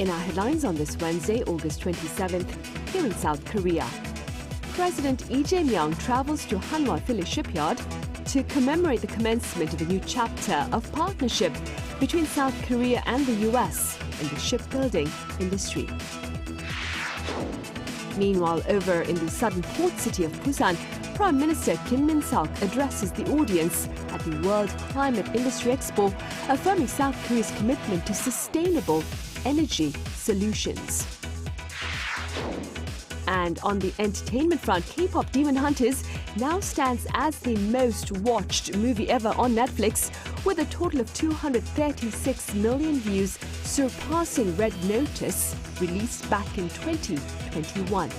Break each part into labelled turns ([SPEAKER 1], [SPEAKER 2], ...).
[SPEAKER 1] In our headlines on this Wednesday, August 27th, here in South Korea, President Lee Jae-myung travels to Hanwha Philly Shipyard to commemorate the commencement of a new chapter of partnership between South Korea and the US in the shipbuilding industry. Meanwhile, over in the southern port city of Busan, Prime Minister Kim Min-seok addresses the audience at the World Climate Industry Expo, affirming South Korea's commitment to sustainable energy solutions. And on the entertainment front, KPop Demon Hunters now stands as the most watched movie ever on Netflix, with a total of 236 million views, surpassing Red Notice, released back in 2021.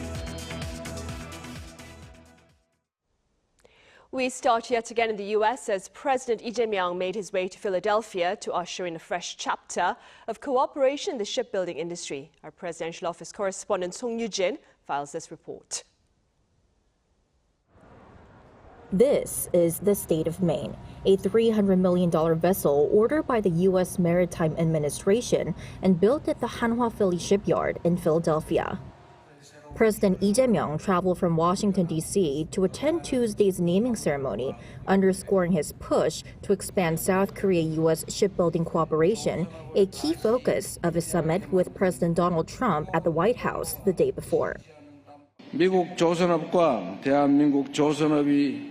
[SPEAKER 1] We start yet again in the U.S. as President Lee Jae-myung made his way to Philadelphia to usher in a fresh chapter of cooperation in the shipbuilding industry. Our presidential office correspondent Song Yoo-jin files this report.
[SPEAKER 2] This is the state of Maine, a $300 million vessel ordered by the U.S. Maritime Administration and built at the Hanwha Philly Shipyard in Philadelphia. President Lee Jae-myung traveled from Washington, D.C. to attend Tuesday's naming ceremony, underscoring his push to expand South Korea-U.S. shipbuilding cooperation, a key focus of his summit with President Donald Trump at the White House the day before.
[SPEAKER 3] 미국 조선업과 대한민국 조선업이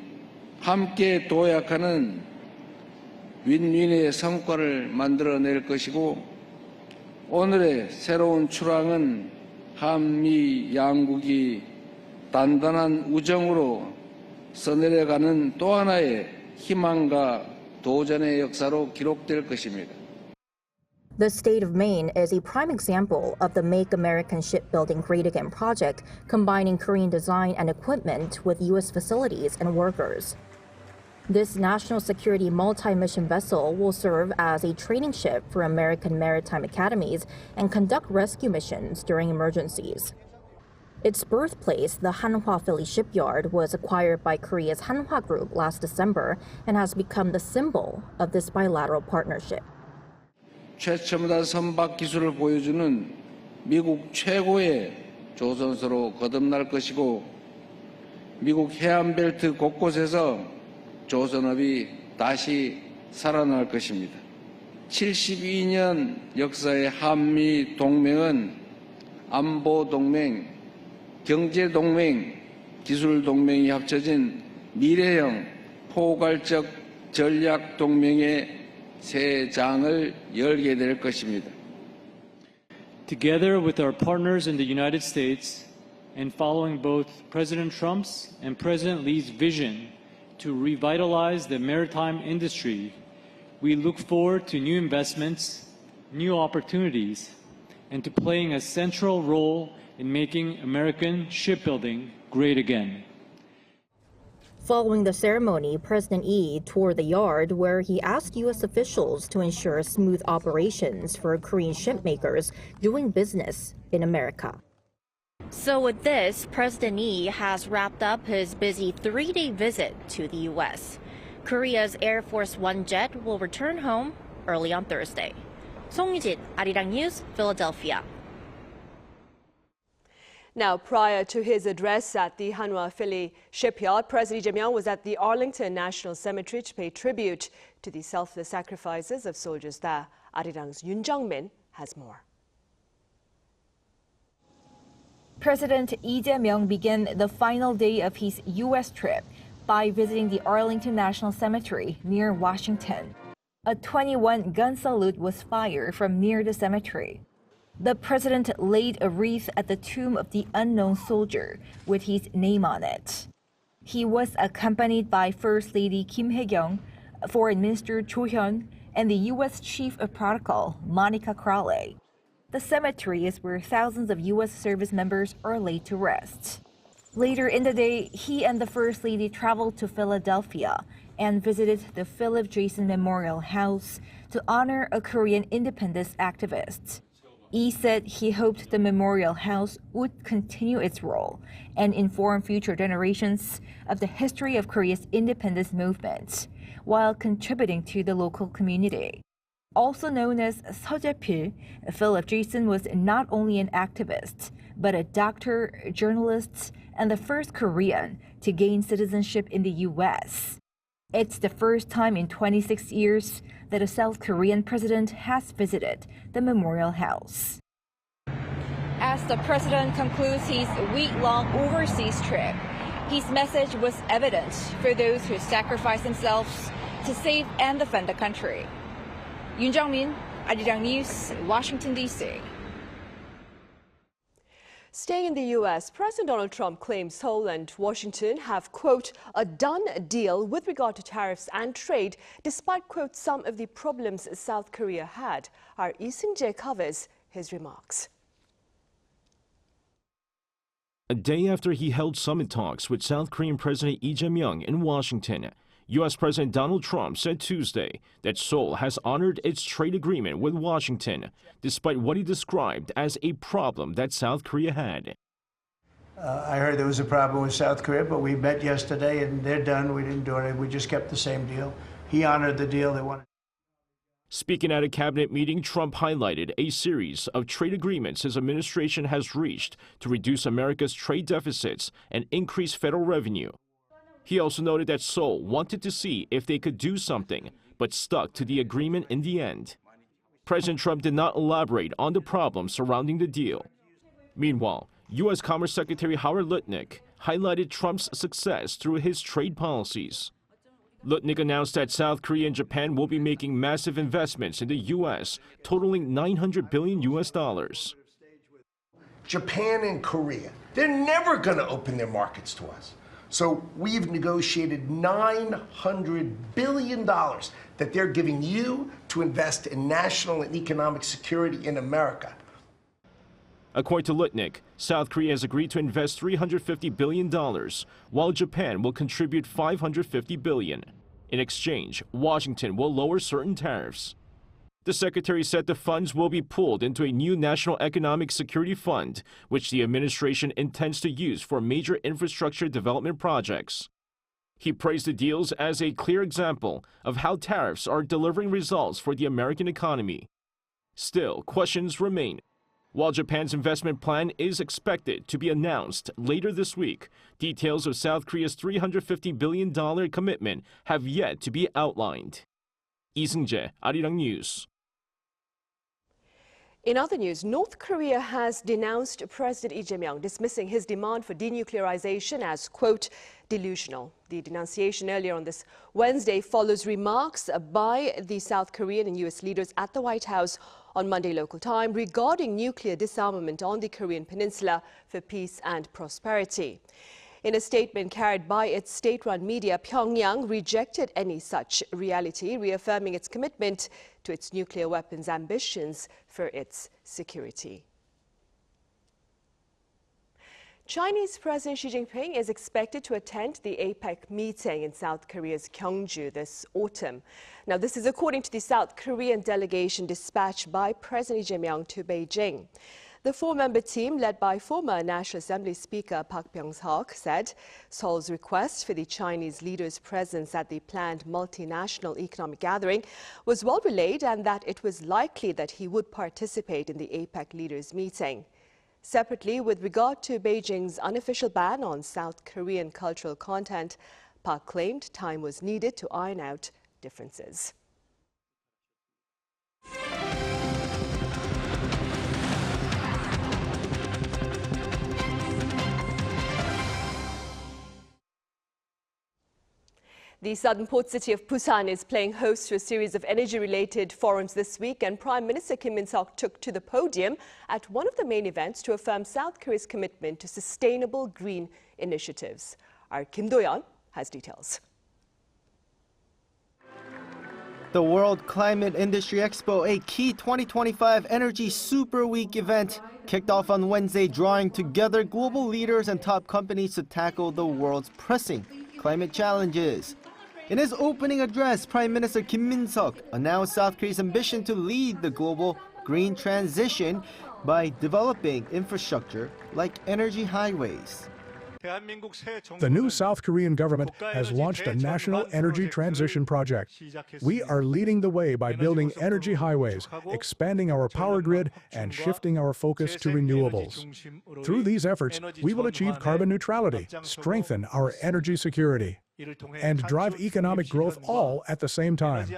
[SPEAKER 3] 함께 도약하는 윈윈의 성과를 만들어낼 것이고, 오늘의 새로운 출항은 한미 양국이 단단한 우정으로 써내려가는 또 하나의 희망과 도전의 역사로 기록될 것입니다.
[SPEAKER 2] The state of Maine is a prime example of the Make American Shipbuilding Great Again project, combining Korean design and equipment with U.S. facilities and workers. This national security multi-mission vessel will serve as a training ship for American maritime academies and conduct rescue missions during emergencies. Its birthplace, the Hanwha Philly Shipyard, was acquired by Korea's Hanwha Group last December and has become the symbol of this bilateral partnership.
[SPEAKER 3] 최첨단 선박 기술을 보여주는 미국 최고의 조선소로 거듭날 것이고, 미국 해안벨트 곳곳에서 조선업이 다시 살아날 것입니다. 72년 역사의 한미 동맹은 안보 동맹, 경제 동맹, 기술 동맹이 합쳐진 미래형 포괄적 전략 동맹의 새 장을 열게 될 것입니다.
[SPEAKER 4] Together with our partners in the United States and following both President Trump's and President Lee's vision to revitalize the maritime industry, we look forward to new investments, new opportunities, and to playing a central role in making American shipbuilding great again.
[SPEAKER 2] Following the ceremony, President Lee toured the yard where he asked U.S. officials to ensure smooth operations for Korean shipmakers doing business in America. So with this, President Lee has wrapped up his busy 3-day visit to the U.S. Korea's Air Force One jet will return home early on Thursday. Song Yoo-jin, Arirang News, Philadelphia.
[SPEAKER 1] Now, prior to his address at the Hanwha Philly Shipyard, President Lee Jae-myung was at the Arlington National Cemetery to pay tribute to the selfless sacrifices of soldiers there. Arirang's Yoon Jung-min has more.
[SPEAKER 5] President Lee Jae-myung began the final day of his U.S. trip by visiting the Arlington National Cemetery near Washington. A 21-gun salute was fired from near the cemetery. The president laid a wreath at the tomb of the unknown soldier with his name on it. He was accompanied by First Lady Kim Hae-kyung, Foreign Minister Cho Hyun, and the U.S. Chief of Protocol, Monica Crowley. The cemetery is where thousands of U.S. service members are laid to rest. Later in the day, he and the First Lady traveled to Philadelphia and visited the Philip Jason Memorial House to honor a Korean independence activist. Lee said he hoped the Memorial House would continue its role and inform future generations of the history of Korea's independence movement, while contributing to the local community. Also known as Seo Jae-pil, Philip Jason was not only an activist, but a doctor, journalist, and the first Korean to gain citizenship in the U.S. It's the first time in 26 years that a South Korean president has visited the Memorial House. As the president concludes his week-long overseas trip, his message was evident for those who sacrifice themselves to save and defend the country. Yoon Jung-min, Arirang News, Washington, D.C.
[SPEAKER 6] Staying in the U.S., President Donald Trump claims Seoul and Washington have, quote, a done deal with regard to tariffs and trade, despite, quote, some of the problems South Korea had. Our Lee Seung-jae covers his remarks.
[SPEAKER 7] A day after he held summit talks with South Korean President Lee Jae-myung in Washington, U.S. President Donald Trump said Tuesday that Seoul has honored its trade agreement with Washington, despite what he described as a problem that South Korea had.
[SPEAKER 8] I heard there was a problem with South Korea, but we met yesterday and they're done. We didn't do anything. We just kept the same deal. He honored the deal they wanted.
[SPEAKER 7] Speaking at a cabinet meeting, Trump highlighted a series of trade agreements his administration has reached to reduce America's trade deficits and increase federal revenue. He also noted that Seoul wanted to see if they could do something, but stuck to the agreement in the end. President Trump did not elaborate on the problems surrounding the deal. Meanwhile, U.S. Commerce Secretary Howard Lutnick highlighted Trump's success through his trade policies. Lutnick announced that South Korea and Japan will be making massive investments in the U.S., totaling $900 billion U.S.
[SPEAKER 9] Japan and Korea, they're never going to open their markets to us. So we've negotiated $900 billion that they're giving you to invest in national and economic security in America.
[SPEAKER 7] According to Lutnick, South Korea has agreed to invest $350 billion, while Japan will contribute $550 billion. In exchange, Washington will lower certain tariffs. The secretary said the funds will be pooled into a new National Economic Security Fund, which the administration intends to use for major infrastructure development projects. He praised the deals as a clear example of how tariffs are delivering results for the American economy. Still, questions remain. While Japan's investment plan is expected to be announced later this week, details of South Korea's $350 billion commitment have yet to be outlined. Lee Seung-jae, Arirang News.
[SPEAKER 6] In other news, North Korea has denounced President Lee Jae-myung, dismissing his demand for denuclearization as, quote, delusional. The denunciation earlier on this Wednesday follows remarks by the South Korean and U.S. leaders at the White House on Monday local time regarding nuclear disarmament on the Korean peninsula for peace and prosperity. In a statement carried by its state-run media, Pyongyang rejected any such reality, reaffirming its commitment to its nuclear weapons ambitions for its security. Chinese President Xi Jinping is expected to attend the APEC meeting in South Korea's Gyeongju this autumn. Now, this is according to the South Korean delegation dispatched by President Lee Jae-myung to Beijing. The four-member team, led by former National Assembly Speaker Park Byung-seok, said Seoul's request for the Chinese leader's presence at the planned multinational economic gathering was well relayed and that it was likely that he would participate in the APEC leaders' meeting. Separately, with regard to Beijing's unofficial ban on South Korean cultural content, Park claimed time was needed to iron out differences. The southern port city of Busan is playing host to a series of energy-related forums this week, and Prime Minister Kim Min-seok took to the podium at one of the main events to affirm South Korea's commitment to sustainable green initiatives. Our Kim Do-yeon has details.
[SPEAKER 10] The World Climate Industry Expo, a key 2025 Energy Super Week event, kicked off on Wednesday, drawing together global leaders and top companies to tackle the world's pressing climate challenges. In his opening address, Prime Minister Kim Min-seok announced South Korea's ambition to lead the global green transition by developing infrastructure like energy highways.
[SPEAKER 11] The new South Korean government has launched a national energy transition project. We are leading the way by building energy highways, expanding our power grid, and shifting our focus to renewables. Through these efforts, we will achieve carbon neutrality, strengthen our energy security, and drive economic growth all at the same time.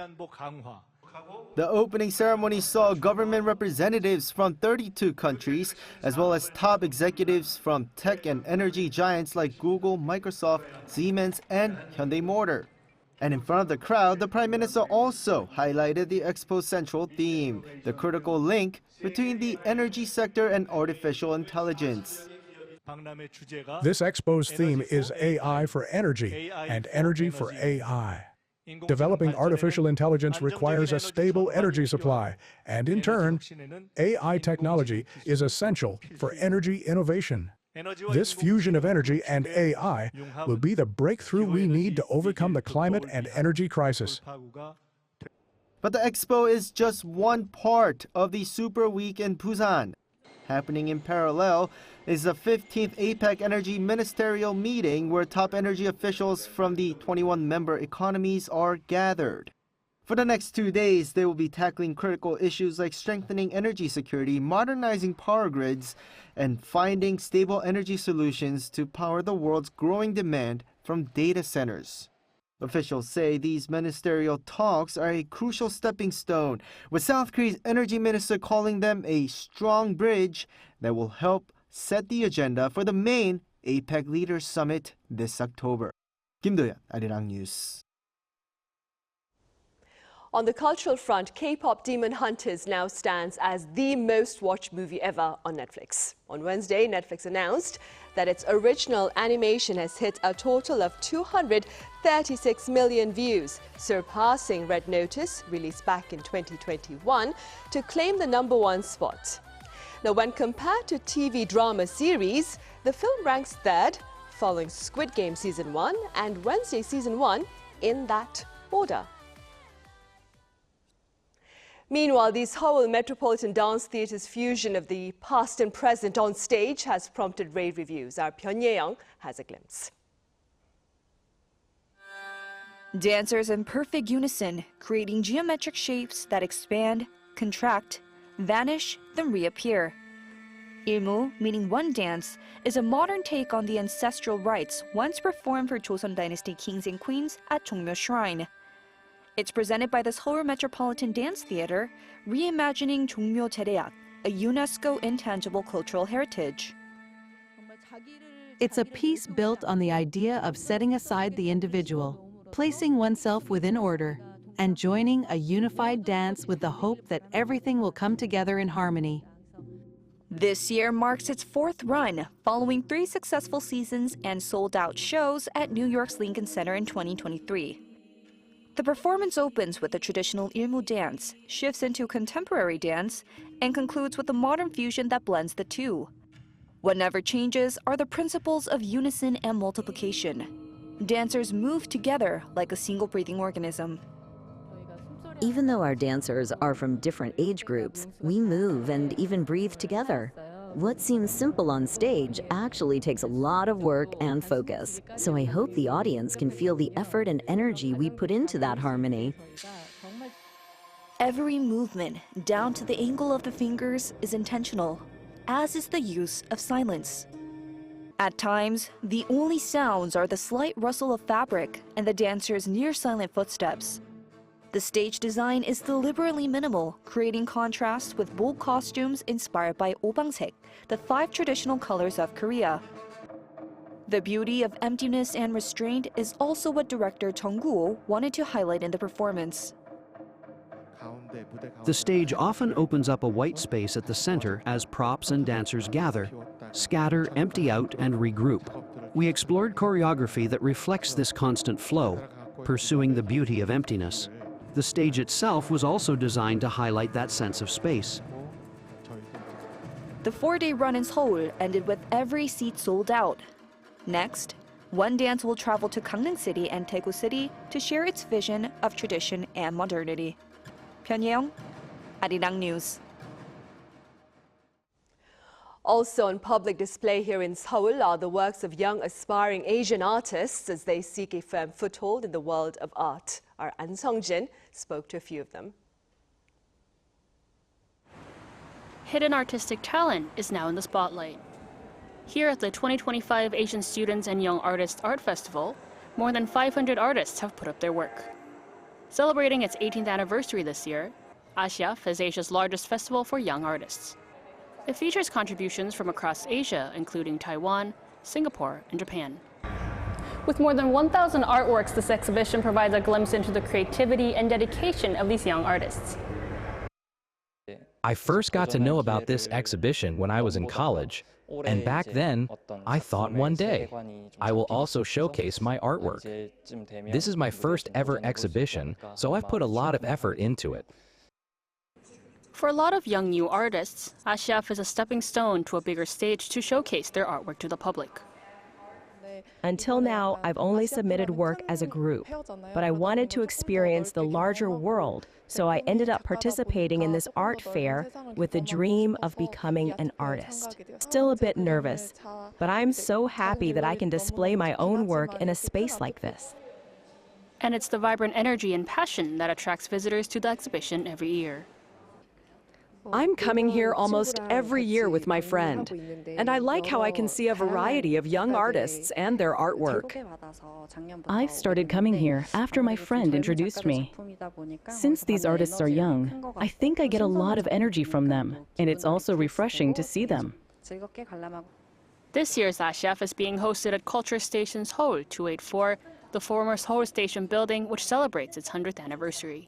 [SPEAKER 10] The opening ceremony saw government representatives from 32 countries, as well as top executives from tech and energy giants like Google, Microsoft, Siemens, and Hyundai Motor. And in front of the crowd, the Prime Minister also highlighted the Expo's central theme, the critical link between the energy sector and artificial intelligence.
[SPEAKER 11] This Expo's theme is AI for energy and energy for AI. Developing artificial intelligence requires a stable energy supply, and in turn, AI technology is essential for energy innovation. This fusion of energy and AI will be the breakthrough we need to overcome the climate and energy crisis.
[SPEAKER 10] But the Expo is just one part of the Super Week in Busan. Happening in parallel is the 15th APEC Energy Ministerial Meeting, where top energy officials from the 21 member economies are gathered. For the next 2 days, they will be tackling critical issues like strengthening energy security, modernizing power grids, and finding stable energy solutions to power the world's growing demand from data centers. Officials say these ministerial talks are a crucial stepping stone, with South Korea's energy minister calling them a strong bridge that will help set the agenda for the main APEC Leaders Summit this October. Kim Do-yeon, Arirang News.
[SPEAKER 6] On the cultural front, K-pop Demon Hunters now stands as the most watched movie ever on Netflix. On Wednesday, Netflix announced that its original animation has hit a total of 236 million views, surpassing Red Notice, released back in 2021, to claim the #1 spot. Now, when compared to TV drama series, the film ranks third, following Squid Game Season 1 and Wednesday Season 1 in that order. Meanwhile, the Seoul Metropolitan Dance Theatre's fusion of the past and present on stage has prompted rave reviews. Our Pyongyang has a glimpse.
[SPEAKER 12] Dancers in perfect unison, creating geometric shapes that expand, contract, vanish, then reappear. Ilmu, meaning one dance, is a modern take on the ancestral rites once performed for Joseon Dynasty kings and queens at Jongmyo Shrine. It's presented by the Seoul Metropolitan Dance Theater, reimagining Jongmyo Jereak, a UNESCO intangible cultural heritage.
[SPEAKER 13] It's a piece built on the idea of setting aside the individual, placing oneself within order, and joining a unified dance with the hope that everything will come together in harmony.
[SPEAKER 12] This year marks its 4th run, following 3 successful seasons and sold-out shows at New York's Lincoln Center in 2023. The performance opens with the traditional Ilmu dance, shifts into contemporary dance, and concludes with a modern fusion that blends the two. What never changes are the principles of unison and multiplication. Dancers move together like a single breathing organism.
[SPEAKER 14] Even though our dancers are from different age groups, we move and even breathe together. What seems simple on stage actually takes a lot of work and focus. So I hope the audience can feel the effort and energy we put into that harmony.
[SPEAKER 12] Every movement, down to the angle of the fingers, is intentional, as is the use of silence. At times, the only sounds are the slight rustle of fabric and the dancer's near-silent footsteps. The stage design is deliberately minimal, creating contrast with bold costumes inspired by 오방색, the 5 traditional colors of Korea. The beauty of emptiness and restraint is also what director Jung Gu-oh wanted to highlight in the performance.
[SPEAKER 15] The stage often opens up a white space at the center as props and dancers gather, scatter, empty out, and regroup. We explored choreography that reflects this constant flow, pursuing the beauty of emptiness. The stage itself was also designed to highlight that sense of space.
[SPEAKER 12] The 4-day run in Seoul ended with every seat sold out. Next, one dance will travel to Gangneung City and Daegu City to share its vision of tradition and modernity. Pyongyang, Arirang News.
[SPEAKER 6] Also on public display here in Seoul are the works of young aspiring Asian artists as they seek a firm foothold in the world of art. Our An Sung-jin spoke to a few of them.
[SPEAKER 16] Hidden artistic talent is now in the spotlight. Here at the 2025 Asian Students and Young Artists Art Festival, more than 500 artists have put up their work. Celebrating its 18th anniversary this year, ASYAAF is Asia's largest festival for young artists. It features contributions from across Asia, including Taiwan, Singapore, and Japan. With more than 1,000 artworks, this exhibition provides a glimpse into the creativity and dedication of these young artists.
[SPEAKER 17] I first got to know about this exhibition when I was in college, and back then, I thought one day, I will also showcase my artwork. This is my first ever exhibition, so I've put a lot of effort into it.
[SPEAKER 16] For a lot of young new artists, ASYAAF is a stepping stone to a bigger stage to showcase their artwork to the public.
[SPEAKER 18] Until now, I've only submitted work as a group, but I wanted to experience the larger world, so I ended up participating in this art fair with the dream of becoming an artist. Still a bit nervous, but I'm so happy that I can display my own work in a space like this.
[SPEAKER 16] And it's the vibrant energy and passion that attracts visitors to the exhibition every year.
[SPEAKER 19] I'm coming here almost every year with my friend, and I like how I can see a variety of young artists and their artwork.
[SPEAKER 20] I started coming here after my friend introduced me. Since these artists are young, I think I get a lot of energy from them, and it's also refreshing to see them.
[SPEAKER 16] This year's ASYAAF is being hosted at Culture Station Seoul 284, the former Seoul Station building, which celebrates its 100th anniversary.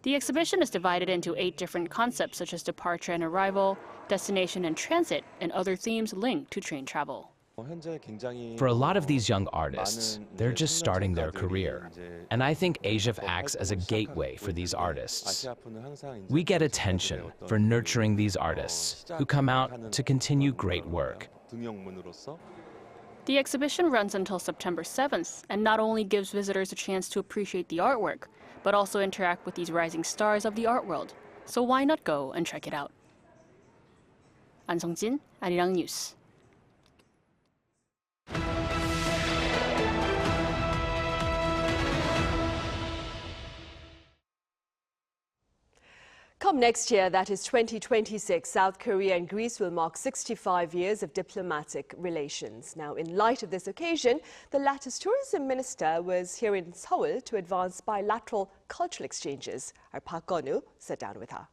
[SPEAKER 16] The exhibition is divided into 8 different concepts such as departure and arrival, destination and transit, and other themes linked to train travel.
[SPEAKER 17] For a lot of these young artists, they're just starting their career. And I think ASYAAF acts as a gateway for these artists. We get attention for nurturing these artists who come out to continue great work.
[SPEAKER 16] The exhibition runs until September 7th and not only gives visitors a chance to appreciate the artwork, but also interact with these rising stars of the art world. So why not go and check it out? An Sung-jin, Arirang News.
[SPEAKER 6] Come next year, that is 2026, South Korea and Greece will mark 65 years of diplomatic relations. Now, in light of this occasion, the latter's tourism minister was here in Seoul to advance bilateral cultural exchanges. Our Park Gonu sat down with her.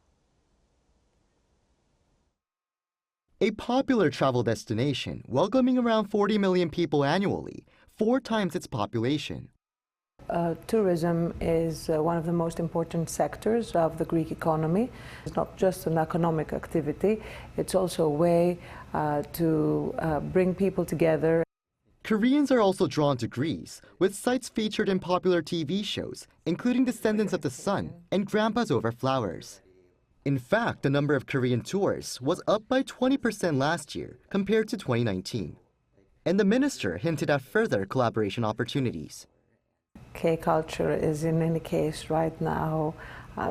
[SPEAKER 21] A popular travel destination welcoming around 40 million people annually, 4 times its population.
[SPEAKER 22] Tourism is one of the most important sectors of the Greek economy. It's not just an economic activity, it's also a way to bring people together.
[SPEAKER 21] Koreans are also drawn to Greece, with sites featured in popular TV shows, including Descendants of the Sun and Grandpa's Over Flowers. In fact, the number of Korean tourists was up by 20% last year compared to 2019. And the minister hinted at further collaboration opportunities.
[SPEAKER 22] K-culture is in any case right now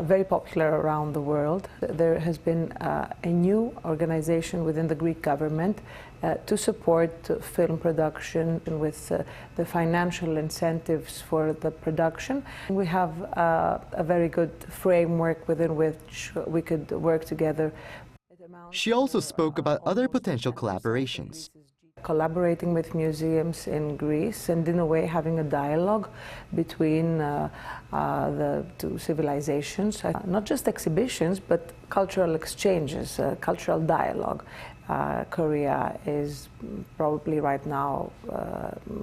[SPEAKER 22] very popular around the world. There has been a new organization within the Greek government to support film production with the financial incentives for the production. We have a very good framework within which we could work together.
[SPEAKER 21] She also spoke about other potential collaborations.
[SPEAKER 22] Collaborating with museums in Greece and in a way having a dialogue between the 2 civilizations, not just exhibitions but cultural exchanges, cultural dialogue. Korea is probably right now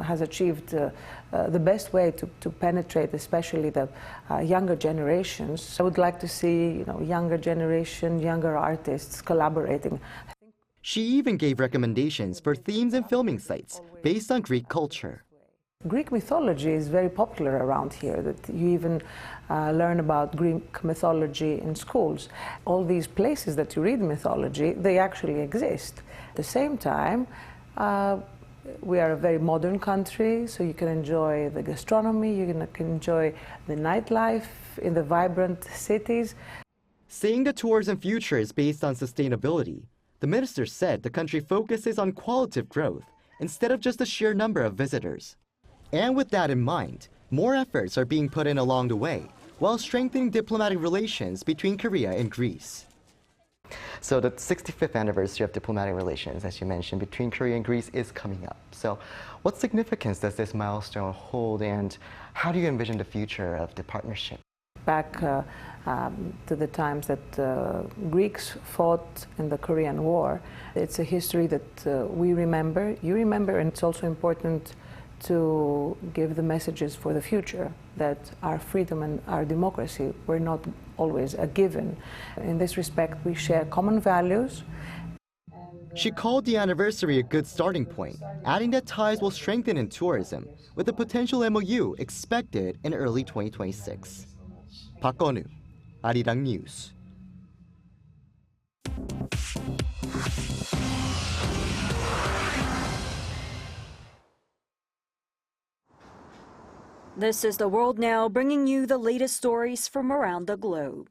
[SPEAKER 22] has achieved the best way to penetrate especially the younger generations. I would like to see younger generation, younger artists collaborating.
[SPEAKER 21] She even gave recommendations for themes and filming sites based on Greek culture.
[SPEAKER 22] Greek mythology is very popular around here, that you even learn about Greek mythology in schools. All these places that you read mythology, they actually exist. At the same time, we are a very modern country, so you can enjoy the gastronomy, you can enjoy the nightlife in the vibrant cities.
[SPEAKER 21] Saying the tourism future is based on sustainability, The minister said the country focuses on qualitative growth instead of just the sheer number of visitors. And with that in mind, more efforts are being put in along the way, while strengthening diplomatic relations between Korea and Greece.
[SPEAKER 3] So the 65th anniversary of diplomatic relations, as you mentioned, between Korea and Greece is coming up. So what significance does this milestone hold, and how do you envision the future of the partnership?
[SPEAKER 22] Back to the times that Greeks fought in the Korean War, it's a history that we remember, you remember, and it's also important to give the messages for the future that our freedom and our democracy were not always a given. In this respect, we share common values.
[SPEAKER 21] She called the anniversary a good starting point, adding that ties will strengthen in tourism, with a potential MOU expected in early 2026. Park Eun-woo, Arirang News.
[SPEAKER 4] This is The World Now, bringing you the latest stories from around the globe.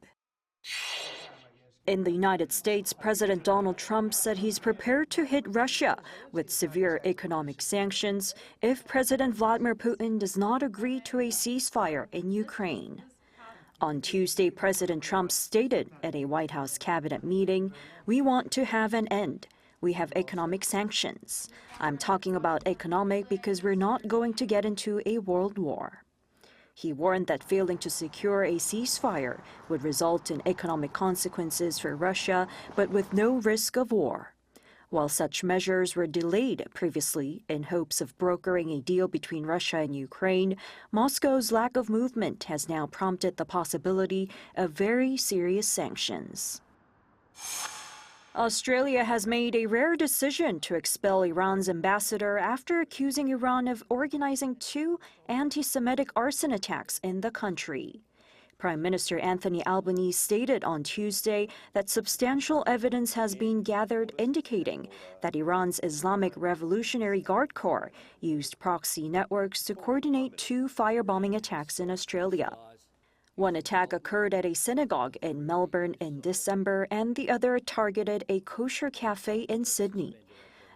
[SPEAKER 4] In the United States, President Donald Trump said he's prepared to hit Russia with severe economic sanctions if President Vladimir Putin does not agree to a ceasefire in Ukraine. On Tuesday, President Trump stated at a White House cabinet meeting, "We want to have an end. We have economic sanctions. I'm talking about economic because we're not going to get into a world war." He warned that failing to secure a ceasefire would result in economic consequences for Russia, but with no risk of war. While such measures were delayed previously in hopes of brokering a deal between Russia and Ukraine, Moscow's lack of movement has now prompted the possibility of very serious sanctions. Australia has made a rare decision to expel Iran's ambassador after accusing Iran of organizing 2 anti-Semitic arson attacks in the country. Prime Minister Anthony Albanese stated on Tuesday that substantial evidence has been gathered indicating that Iran's Islamic Revolutionary Guard Corps used proxy networks to coordinate 2 firebombing attacks in Australia. One attack occurred at a synagogue in Melbourne in December, and the other targeted a kosher cafe in Sydney.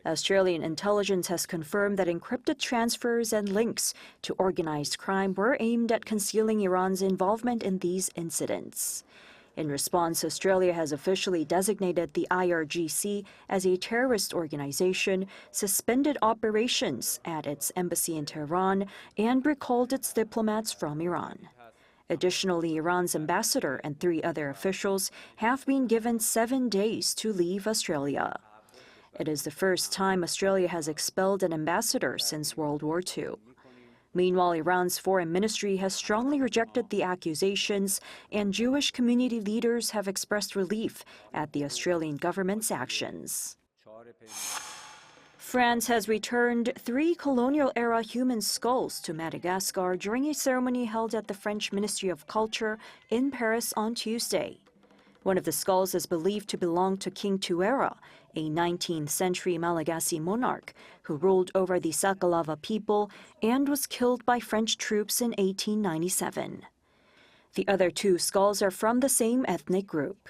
[SPEAKER 4] Australian intelligence has confirmed that encrypted transfers and links to organized crime were aimed at concealing Iran's involvement in these incidents. In response, Australia has officially designated the IRGC as a terrorist organization, suspended operations at its embassy in Tehran, and recalled its diplomats from Iran. Additionally, Iran's ambassador and 3 other officials have been given 7 days to leave Australia. It is the first time Australia has expelled an ambassador since World War II. Meanwhile, Iran's foreign ministry has strongly rejected the accusations, and Jewish community leaders have expressed relief at the Australian government's actions. France has returned 3 colonial-era human skulls to Madagascar during a ceremony held at the French Ministry of Culture in Paris on Tuesday. One of the skulls is believed to belong to King Tuera, a 19th-century Malagasy monarch who ruled over the Sakalava people and was killed by French troops in 1897. The other 2 skulls are from the same ethnic group.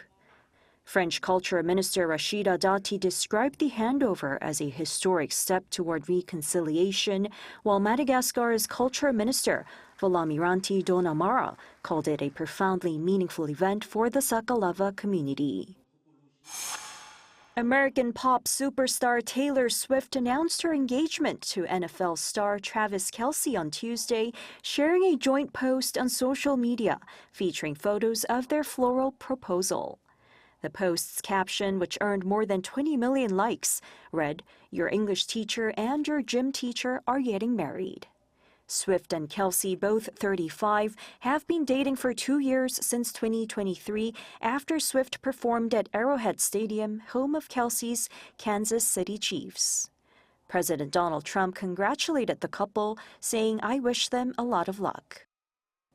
[SPEAKER 4] French Culture Minister Rachida Dati described the handover as a historic step toward reconciliation, while Madagascar's Culture Minister Volamiranti Donamara called it a profoundly meaningful event for the Sakalava community. American pop superstar Taylor Swift announced her engagement to NFL star Travis Kelce on Tuesday, sharing a joint post on social media featuring photos of their floral proposal. The post's caption, which earned more than 20 million likes, read, "Your English teacher and your gym teacher are getting married." Swift and Kelce, both 35, have been dating for 2 years since 2023 after Swift performed at Arrowhead Stadium, home of Kelce's Kansas City Chiefs. President Donald Trump congratulated the couple, saying, "I wish them a lot of luck."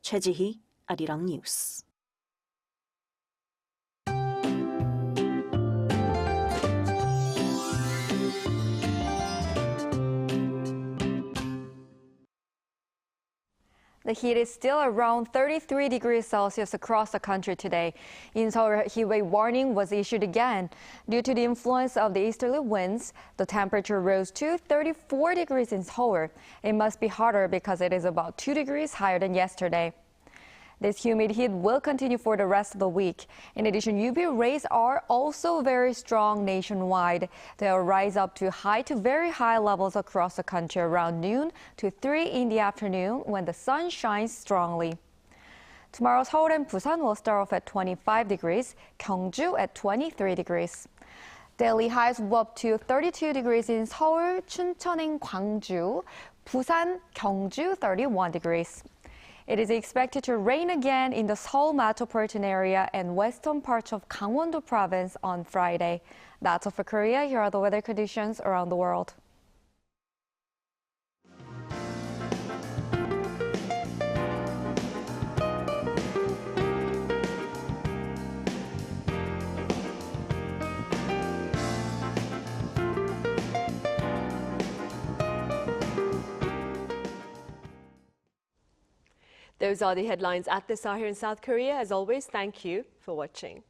[SPEAKER 4] 최지희, 아리랑 뉴스.
[SPEAKER 1] The heat is still around 33 degrees Celsius across the country today. In Seoul, a heat wave warning was issued again. Due to the influence of the easterly winds, the temperature rose to 34 degrees in Seoul. It must be hotter because it is about 2 degrees higher than yesterday. This humid heat will continue for the rest of the week. In addition, UV rays are also very strong nationwide. They'll rise up to high to very high levels across the country around noon to 3 in the afternoon when the sun shines strongly. Tomorrow, Seoul and Busan will start off at 25 degrees, Gyeongju at 23 degrees. Daily highs will up to 32 degrees in Seoul, Chuncheon and Gwangju, Busan, Gyeongju 31 degrees. It is expected to rain again in the Seoul metropolitan area and western parts of Gangwon-do province on Friday. That's all for Korea. Here are the weather conditions around the world.
[SPEAKER 6] Those are the headlines at this hour here in South Korea. As always, thank you for watching.